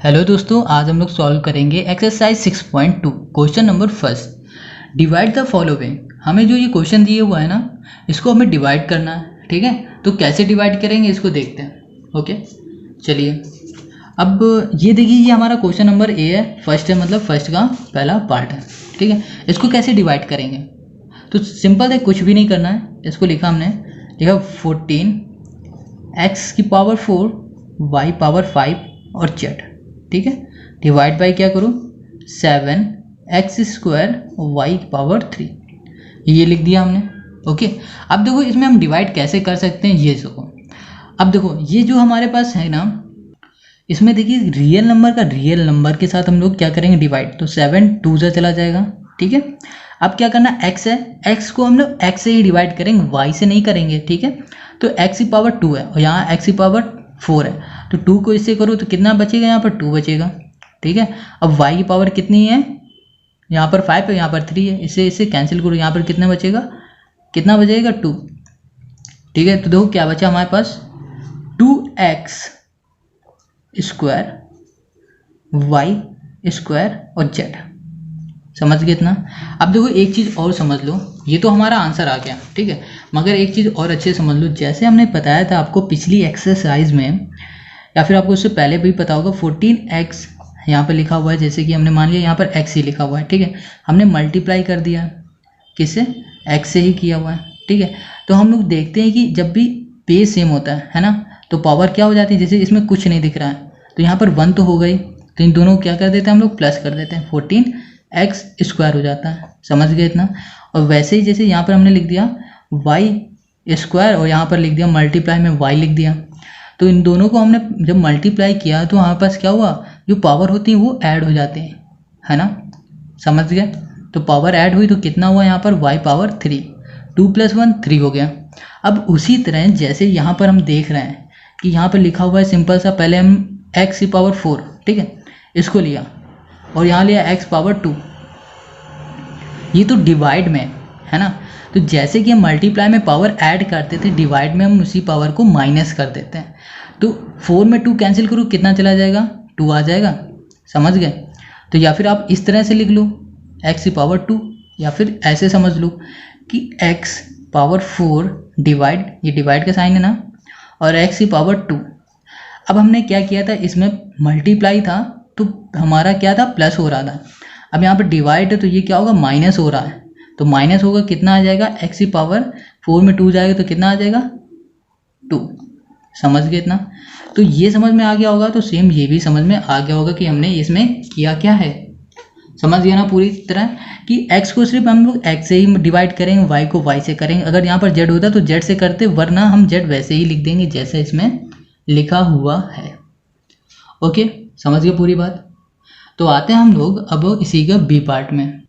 Hello दोस्तों, आज हम लोग सॉल्व करेंगे exercise 6.2 question number first. Divide the following. हमें जो ये क्वेश्चन दिए हुआ है ना, इसको हमें डिवाइड करना है। ठीक है, तो कैसे डिवाइड करेंगे इसको देखते हैं। ओके चलिए, अब ये देखिए, ये हमारा क्वेश्चन नंबर ए है, फर्स्ट है, मतलब फर्स्ट का पहला पार्ट है। ठीक है, इसको कैसे डिवाइड करेंगे? तो सिंपल है, कुछ भी नहीं करना है। इसको लिखा हमने, लिखा 14 x की पावर 4 y पावर 5 और z। ठीक है, डिवाइड बाई क्या करूँ, 7 x स्क्वायर y पावर 3, ये लिख दिया हमने। ओके, अब देखो इसमें हम डिवाइड कैसे कर सकते हैं, ये देखो। अब देखो ये जो हमारे पास है ना, इसमें देखिए रियल नंबर का रियल नंबर के साथ हम लोग क्या करेंगे, डिवाइड। तो 7 2 से चला जाएगा। ठीक है, अब क्या करना, x है, x को हम लोग x से ही डिवाइड करेंगे, y से नहीं करेंगे। ठीक है, तो x की पावर 2 है और यहाँ x की पावर 4 है, तो 2 को इससे करो तो कितना बचेगा, यहाँ पर 2 बचेगा। ठीक है, अब y की पावर कितनी है, यहाँ पर 5 है, यहाँ पर 3 है, इससे कैंसिल करो, यहाँ पर कितना बचेगा, 2। ठीक है, तो देखो क्या बचा हमारे पास, 2x स्क्वायर वाई स्क्वायर और z। समझ गए इतना? अब देखो एक चीज़ और समझ लो, ये तो हमारा आंसर आ गया। ठीक है, मगर एक चीज़ और अच्छे से समझ लो, जैसे हमने बताया था आपको पिछली एक्सरसाइज में, या फिर आपको उससे पहले भी पता होगा, 14x यहाँ पर लिखा हुआ है, जैसे कि हमने मान लिया यहाँ पर x ही लिखा हुआ है। ठीक है, हमने मल्टीप्लाई कर दिया, किससे, x से ही किया हुआ है। ठीक है, तो हम लोग देखते हैं कि जब भी बेस सेम होता है ना, तो पावर क्या हो जाती है, जैसे इसमें कुछ नहीं दिख रहा है तो यहाँ पर 1 तो हो गई, तो इन दोनों को क्या कर देते हैं हम लोग, प्लस कर देते हैं, 14x स्क्वायर हो जाता है। समझ गए इतना? और वैसे ही जैसे यहाँ पर हमने लिख दिया y स्क्वायर और यहाँ पर लिख दिया मल्टीप्लाई में y लिख दिया, तो इन दोनों को हमने जब मल्टीप्लाई किया तो हमारे पास क्या हुआ, जो पावर होती है वो ऐड हो जाते हैं, है ना? समझ गए? तो पावर ऐड हुई तो कितना हुआ यहाँ पर, y पावर 3, 2 + 1 3 हो गया। अब उसी तरह जैसे यहाँ पर हम देख रहे हैं कि यहाँ पर लिखा हुआ है सिंपल सा, पहले हम x की पावर 4, ठीक है, इसको लिया और यहाँ लिया x पावर 2, ये तो डिवाइड में है ना। तो जैसे कि हम मल्टीप्लाई में पावर ऐड करते थे, डिवाइड में हम उसी पावर को माइनस कर देते हैं। तो 4 में 2 कैंसिल करो, कितना चला जाएगा, 2 आ जाएगा। समझ गए? तो या फिर आप इस तरह से लिख लो, x की पावर 2, या फिर ऐसे समझ लो कि x पावर 4 डिवाइड, ये डिवाइड का साइन है ना, और x की पावर 2। अब हमने क्या किया था, इसमें मल्टीप्लाई था तो हमारा क्या था, प्लस हो रहा था। अब यहाँ पर डिवाइड है तो ये क्या होगा, माइनस हो रहा है, तो माइनस होगा, कितना आ जाएगा, x की पावर 4 में 2 जाएगा तो कितना आ जाएगा, 2। समझ गए इतना? तो ये समझ में आ गया होगा, तो सेम ये भी समझ में आ गया होगा कि हमने इसमें किया क्या है। समझ गया ना पूरी तरह, कि x को सिर्फ हम लोग x से ही डिवाइड करेंगे, y को y से करेंगे। अगर यहाँ पर z होता तो z से करते, वरना हम z वैसे ही लिख देंगे जैसे इसमें लिखा हुआ है। ओके, समझ गए पूरी बात? तो आते हैं हम लोग अब इसी का बी पार्ट में।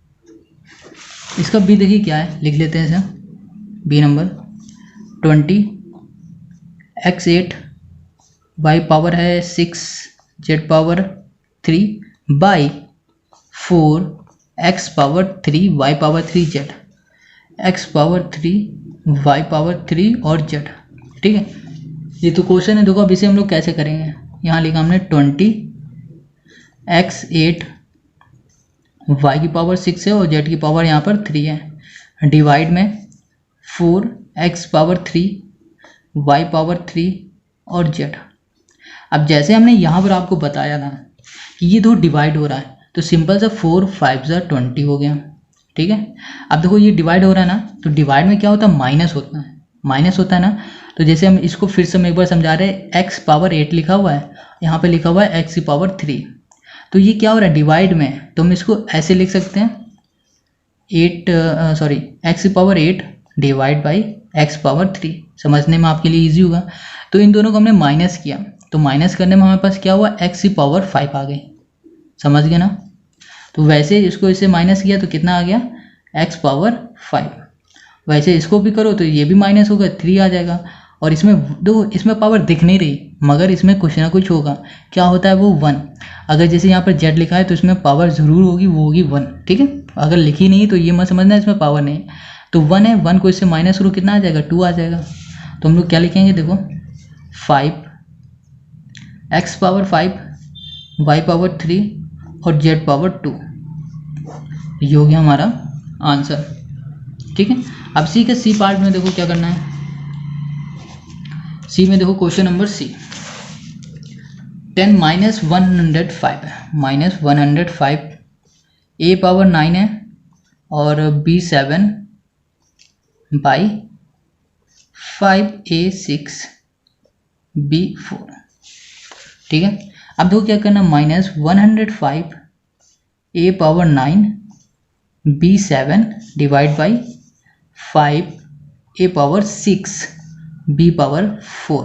इसका बी देखिए क्या है, लिख लेते हैं इसे। B number 20 x 8 y power है 6 z power 3 by 4 x power 3 y power 3 z, x power 3 y power 3 और z। ठीक है, ये तो क्वेश्चन है। देखो अब इसे हम लोग कैसे करेंगे, यहाँ लिखा हमने 20 x 8 y की पावर 6 है और z की पावर यहाँ पर 3 है, डिवाइड में 4 x पावर 3 y पावर 3 और z। अब जैसे हमने यहाँ पर आपको बताया था कि ये दो डिवाइड हो रहा है, तो सिंपल सा 4 5 20 हो गया। ठीक है, अब देखो ये डिवाइड हो रहा है ना, तो डिवाइड में क्या होता है, माइनस होता है, माइनस होता है ना। तो जैसे हम इसको फिर से हम एक बार समझा रहे हैं, x पावर 8 लिखा हुआ है, यहाँ पे लिखा हुआ है x की पावर 3, तो ये क्या हो रहा है, डिवाइड में, तो हम इसको ऐसे लिख सकते हैं, x की power 8 divide by x power 3। समझने में आपके लिए ईजी होगा। तो इन दोनों को हमने माइनस किया, तो माइनस करने में हमारे पास क्या हुआ, x की पावर 5 आ गई। समझ गए ना? तो वैसे इसको इससे माइनस किया तो कितना आ गया, x पावर 5। वैसे इसको भी करो तो ये भी माइनस होगा, 3 आ जाएगा। और इसमें दो, इसमें पावर दिख नहीं रही, मगर इसमें कुछ ना कुछ होगा। क्या होता है वो, 1। अगर जैसे यहाँ पर z लिखा है तो इसमें पावर ज़रूर होगी, वो होगी 1। ठीक है, अगर लिखी नहीं तो ये मत समझना इसमें पावर नहीं है। तो 1 है, 1 को इससे माइनस करो, कितना आ जाएगा, 2 आ जाएगा। तो हम लोग क्या लिखेंगे, देखो 5 x पावर 5 y पावर 3 और z पावर 2। ये हो गया हमारा आंसर। ठीक है, अब सी के सी पार्ट में देखो क्या करना है। सी में देखो क्वेश्चन नंबर सी 10 माइनस 105 है, माइनस 105 ए पावर 9 है और बी 7 बाई 5a6 बी 4। ठीक है, अब देखो क्या करना, minus 105 a power 9 b 7 divide by 5 a power 6 b power 4।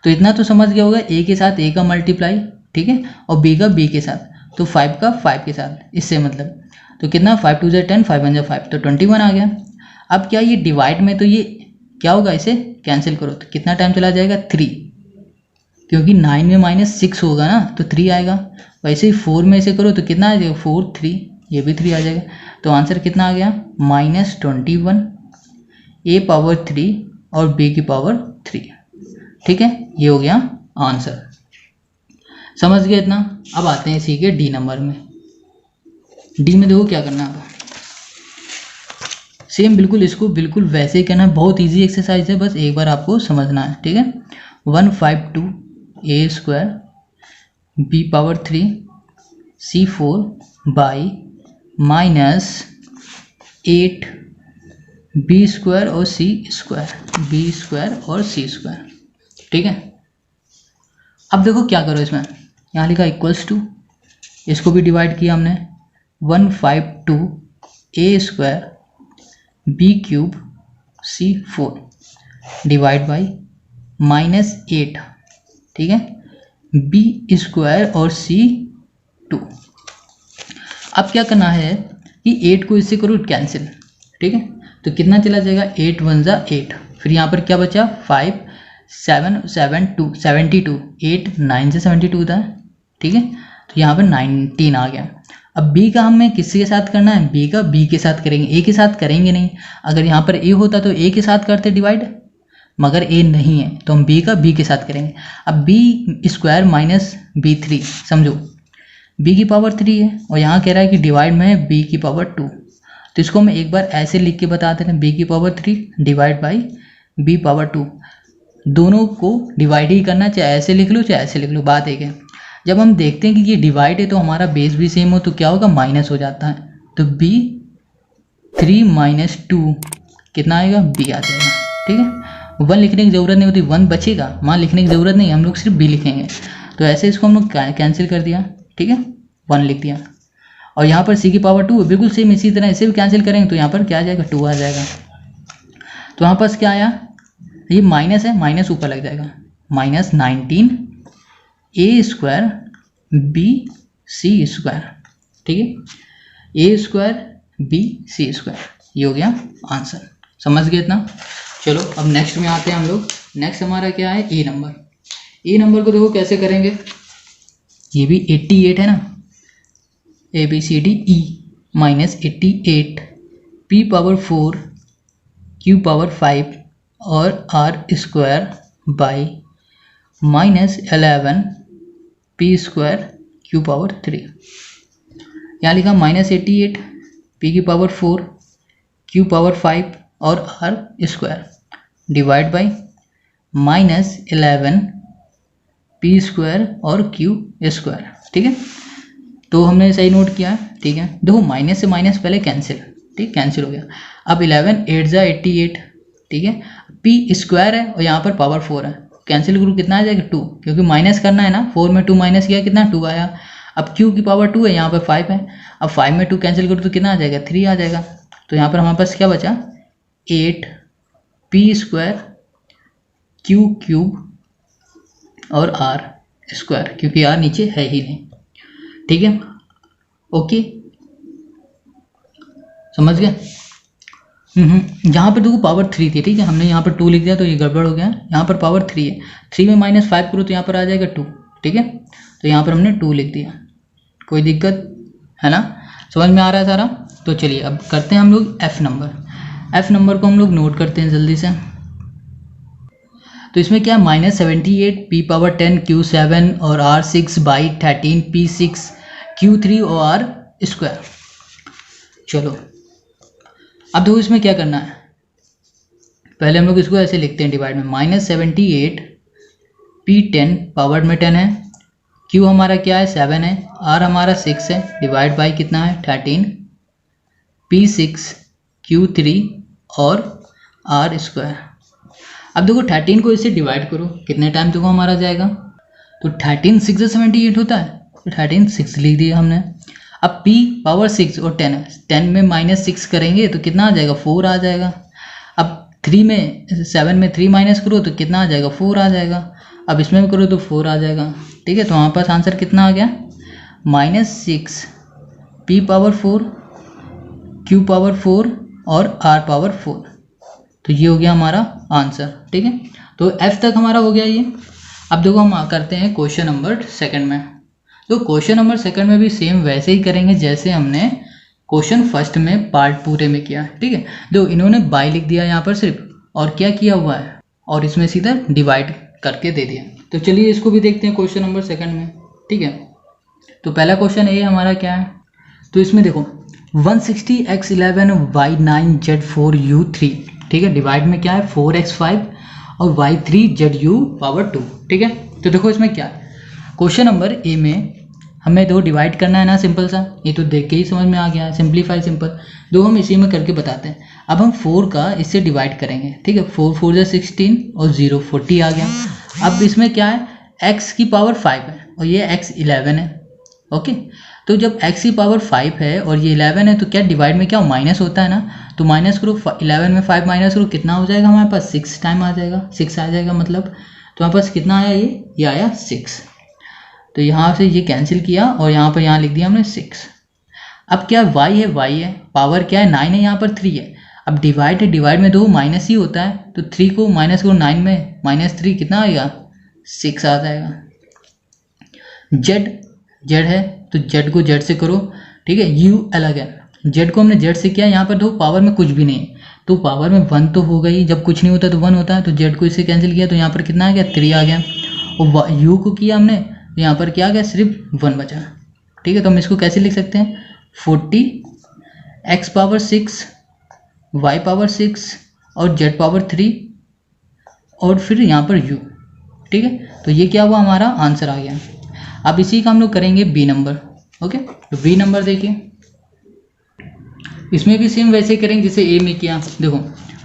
तो इतना तो समझ गया होगा, ए के साथ ए का मल्टीप्लाई, ठीक है, और बी का बी के साथ, तो 5 का 5 के साथ, इससे मतलब तो कितना 5 2 10 5 1 5 तो 21 आ गया। अब क्या ये डिवाइड में, तो ये क्या होगा, इसे कैंसिल करो तो कितना टाइम चला जाएगा 3, क्योंकि 9 में माइनस 6 होगा ना तो 3 आएगा। वैसे ही 4 में इसे करो तो कितना आ जाएगा 4 3, ये भी 3 आ जाएगा। तो आंसर कितना आ गया -21 ए पावर 3 और बी की पावर 3। ठीक है, ये हो गया आंसर। समझ गए इतना। अब आते हैं इसी के डी नंबर में। डी में देखो क्या करना है, सेम बिल्कुल इसको बिल्कुल वैसे ही करना है, बहुत इजी एक्सरसाइज है, बस एक बार आपको समझना है। ठीक है, 152 A square B power 3 C4 by -8 B square और सी स्क्वायर, बी स्क्वायर और सी स्क्वायर। ठीक है, अब देखो क्या करो, इसमें यहाँ लिखा इक्वल्स टू, इसको भी डिवाइड किया हमने, 152 A square B cube C4 divide by -8, ठीक है, बी स्क्वायर और C2। अब क्या करना है कि 8 को इससे करो कैंसिल। ठीक है, तो कितना चला जाएगा 8 1 जा 8, फिर यहाँ पर क्या बचा 5 7 7 2 72, 8 9 से 72 था। ठीक है, तो यहाँ पर 19 आ गया। अब b का हमें किसके साथ करना है, b का b के साथ करेंगे, a के साथ करेंगे नहीं। अगर यहाँ पर a होता तो a के साथ करते डिवाइड, मगर a नहीं है तो हम b का b के साथ करेंगे। अब b स्क्वायर माइनस b3, समझो b की पावर 3 है और यहाँ कह रहा है कि डिवाइड में है b की पावर 2, तो इसको मैं एक बार ऐसे लिख के बता देते हैं, b की power 3 divide by b power 2। दोनों को डिवाइड ही करना, चाहे ऐसे लिख लो चाहे ऐसे लिख लो, बात एक है। जब हम देखते हैं कि ये डिवाइड है तो हमारा बेस भी सेम हो तो क्या होगा, माइनस हो जाता है। तो b 3 माइनस 2 कितना आएगा, b आ जाएगा। ठीक है, 1 लिखने की ज़रूरत नहीं होती, 1 बचेगा, वहाँ लिखने की ज़रूरत नहीं, हम लोग सिर्फ b लिखेंगे। तो ऐसे इसको हम लोग कैंसिल कर दिया। ठीक है, 1 लिख दिया, और यहाँ पर c की पावर 2 बिल्कुल सेम इसी तरह इसे भी कैंसिल करेंगे तो यहाँ पर क्या आ जाएगा 2 आ जाएगा। तो यहाँ पास क्या आया, ये माइनस है, माइनस ऊपर लग जाएगा, -19 ए स्क्वायर बी सी स्क्वायर। ठीक है, ए स्क्वायर बी सी स्क्वायर, ये हो गया आंसर। समझ गए इतना। चलो अब नेक्स्ट में आते हैं हम लोग। नेक्स्ट हमारा क्या है, ए नंबर। ए नंबर को देखो कैसे करेंगे, ये भी 88 है ना, ABCD -88 P power 4 Q power 5 और R square by -11 P square Q power 3। यहाँ लिखा -88 P की पावर 4 Q पावर 5 और R square divide by -11 P square और Q स्क्वायर। ठीक है, तो हमने सही नोट किया है। ठीक है, देखो माइनस से माइनस पहले कैंसिल, ठीक, कैंसिल हो गया। अब 11 8 जा 88, ठीक है, P स्क्वायर है और यहाँ पर पावर 4 है, कैंसिल करूँ कितना आ जाएगा 2, क्योंकि माइनस करना है ना, 4 में 2 माइनस किया कितना 2 आया। अब Q की पावर 2 है, यहाँ पर 5 है, अब 5 में 2 कैंसिल करूँ तो कितना आ जाएगा 3 आ जाएगा। तो यहाँ पर हमारे पास क्या बचा 8 P स्क्वायर Q क्यूब और R स्क्वायर, क्योंकि R नीचे है ही नहीं। ठीक है, ओके, समझ गए। यहाँ पर देखो पावर 3 थी, ठीक है, हमने यहाँ पर 2 लिख दिया तो ये गड़बड़ हो गया। यहाँ पर पावर 3 है, 3 में -5 करो तो यहाँ पर आ जाएगा 2। ठीक है, तो यहाँ पर हमने 2 लिख दिया, कोई दिक्कत है ना, समझ में आ रहा है सारा। तो चलिए अब करते हैं हम लोग एफ नंबर। एफ नंबर को हम लोग नोट करते हैं जल्दी से। तो इसमें क्या है -78 p⁻10 q7 और r6/13 p6 q3 और r²। चलो अब देखो इसमें क्या करना है, पहले हम लोग इसको ऐसे लिखते हैं डिवाइड में, -78 p10 पावर में 10 है, q हमारा क्या है 7 है, r हमारा 6 है, डिवाइड बाई कितना है 13 p6 q3 और r²। अब देखो 13 को इससे डिवाइड करो, कितने टाइम देखो हमारा जाएगा, तो 13 6 से 78 होता है, तो 13 6 लिख दिया हमने। अब p⁻6 और 10 है, 10 में -6 करेंगे तो कितना आ जाएगा 4 आ जाएगा। अब 3 में 7 में 3 माइनस करो तो कितना आ जाएगा 4 आ जाएगा। अब इसमें भी करो तो 4 आ जाएगा। ठीक है, तो हमारे पास आंसर कितना आ गया -6 p⁻4 q⁻4 और r⁻4। तो ये हो गया हमारा आंसर। ठीक है, तो f तक हमारा हो गया ये। अब देखो हम करते हैं क्वेश्चन नंबर 2 में। तो क्वेश्चन नंबर 2 में भी सेम वैसे ही करेंगे जैसे हमने क्वेश्चन फर्स्ट में पार्ट पूरे में किया। ठीक है, तो इन्होंने बाई लिख दिया यहाँ पर सिर्फ, और क्या किया हुआ है, और इसमें सीधा डिवाइड करके दे दिया। तो चलिए इसको भी देखते हैं क्वेश्चन नंबर 2 में। ठीक है, तो पहला क्वेश्चन ये हमारा क्या है, तो इसमें देखो 160x11 y9 z4u3। ठीक है, डिवाइड में क्या है 4x5 और y3 zu⁻2। ठीक है, तो देखो इसमें क्या है, क्वेश्चन नंबर ए में हमें दो डिवाइड करना है ना, सिंपल सा, ये तो देख के ही समझ में आ गया है, सिंप्लीफाई सिंपल। दो हम इसी में करके बताते हैं। अब हम 4 का इससे डिवाइड करेंगे। ठीक है, 4 4 16 और 0 40 आ गया। अब इसमें क्या है, x की पावर 5 है और ये x 11 है। ओके, तो जब x की पावर 5 है और ये 11 है तो क्या डिवाइड में क्या माइनस होता है ना, तो माइनस करो, 11 में 5 माइनस करो, कितना हो जाएगा हमारे पास 6 टाइम आ जाएगा, 6 आ जाएगा मतलब। तो हमारे पास कितना आया, ये आया 6। तो यहाँ से ये कैंसिल किया और यहाँ पर यहाँ लिख दिया हमने 6। अब क्या y है, पावर क्या है 9 है, यहाँ पर 3 है। अब डिवाइड है, डिवाइड में दो माइनस ही होता है, तो 3 को माइनस करो, 9 में -3 कितना आएगा 6 आ जाएगा। z है तो z को z से करो। ठीक है, u अलग है, z को हमने z से किया, यहाँ पर दो पावर में कुछ भी नहीं है, तो पावर में 1 तो हो गई, जब कुछ नहीं होता तो 1 होता है, तो z को इससे कैंसिल किया तो यहाँ पर कितना आ गया 3 आ गया। और u को किया हमने, तो यहाँ पर क्या आ गया सिर्फ 1 बचा। ठीक है, तो हम इसको कैसे लिख सकते हैं, 40 x पावर 6 y पावर 6 और z पावर 3 और फिर यहाँ पर u। ठीक है, तो ये क्या हुआ, हमारा आंसर आ गया। अब इसी का हम लोग करेंगे बी नंबर। ओके, तो बी नंबर देखिए, इसमें भी सेम वैसे करेंगे जैसे ए में किया। देखो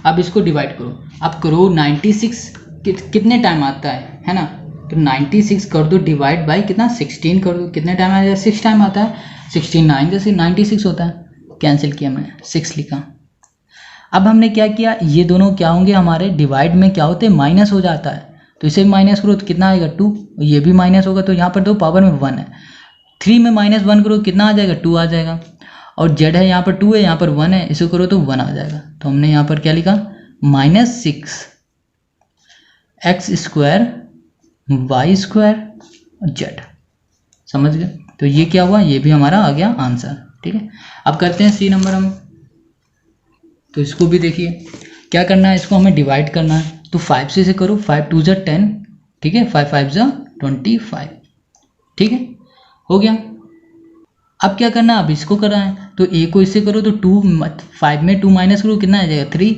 अब इसको डिवाइड करो, अब करो 96 कितने टाइम आता है ना, तो 96 कर दो डिवाइड बाई कितना 16 कर दो, कितने टाइम आ जाए 6 टाइम आता है, 69 जैसे 96 होता है, कैंसिल किया मैंने 6 लिखा। अब हमने क्या किया, ये दोनों क्या होंगे हमारे डिवाइड में क्या होते हैं माइनस हो जाता है, तो इसे माइनस करो तो कितना आएगा 2, ये भी माइनस होगा, तो यहाँ पर दो पावर में 1 है, 3 में -1 करो कितना आ जाएगा 2 आ जाएगा। और z है यहाँ पर 2 है, यहाँ पर 1 है, इसे करो तो 1 आ जाएगा। तो हमने यहाँ पर क्या लिखा -6 x² y² z। समझ गए, तो ये क्या हुआ, ये भी हमारा आ गया आंसर। ठीक है, अब करते हैं सी नंबर हम। तो इसको भी देखिए क्या करना है, इसको हमें डिवाइड करना है, तो 5 से इसे करो, 5 2 ज़ा 10। ठीक है, 5 5 ज़ा 25। ठीक है, हो गया। अब क्या करना है, अब इसको करना है, तो a को इससे करो तो 5 में 2 माइनस करो कितना आ जाएगा 3,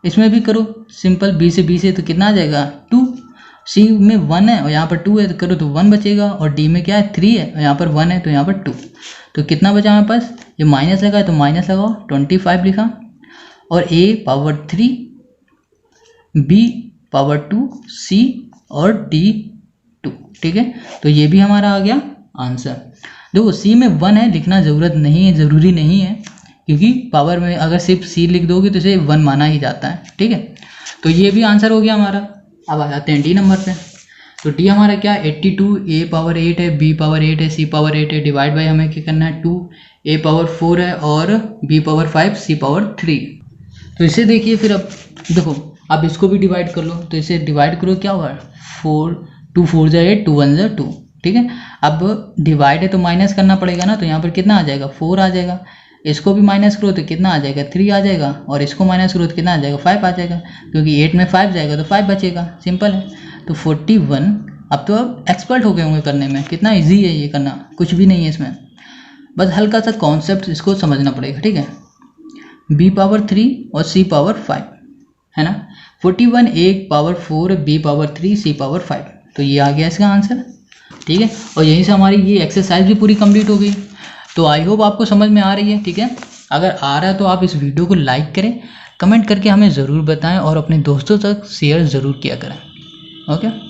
इसमें भी करो सिंपल, b से तो कितना आ जाएगा 2, c में 1 है और यहाँ पर 2 है तो करो तो 1 बचेगा, और d में क्या है 3 है और यहाँ पर 1 है तो यहाँ पर 2, तो कितना बचा हमारे पास, ये माइनस लगा है तो माइनस लगाओ, 25 लिखा, और a power 3 b power 2 c और d 2। ठीक है, तो ये भी हमारा आ गया आंसर। देखो c में 1 है, लिखना ज़रूरी नहीं है, क्योंकि पावर में अगर सिर्फ c लिख दोगे तो इसे 1 माना ही जाता है। ठीक है, तो ये भी आंसर हो गया हमारा। अब आ जाते हैं डी नंबर पे। तो डी हमारा क्या 82, a पावर 8 है, b पावर 8 है, c पावर 8 है, डिवाइड बाई हमें क्या करना है 2, a पावर 4 है और b पावर 5 c पावर 3। तो इसे देखिए फिर, अब देखो अब इसको भी डिवाइड कर लो, तो इसे डिवाइड करो क्या हुआ 4 2 4 ज़ा 8 2 1 ज़ा 2। ठीक है, अब डिवाइड है तो माइनस करना पड़ेगा ना, तो यहाँ पर कितना आ जाएगा 4 आ जाएगा, इसको भी माइनस करो तो कितना आ जाएगा 3 आ जाएगा, और इसको माइनस करो तो कितना आ जाएगा 5 आ जाएगा, क्योंकि 8 में 5 जाएगा तो 5 बचेगा, सिंपल है। तो 41, अब तो अब एक्सपर्ट हो गए होंगे करने में, कितना इजी है ये करना, कुछ भी नहीं है इसमें, बस हल्का सा कॉन्सेप्ट इसको समझना पड़ेगा, ठीक है। b पावर 3 और c पावर 5 है ना, 41 a power 4 b power 3 c power 5, तो ये आ गया इसका आंसर, ठीक है। और यहीं से हमारी ये एक्सरसाइज भी पूरी कंप्लीट हो गई। तो आई होप आपको समझ में आ रही है, ठीक है। अगर आ रहा है तो आप इस वीडियो को लाइक करें, कमेंट करके हमें ज़रूर बताएं और अपने दोस्तों तक शेयर ज़रूर किया करें। ओके।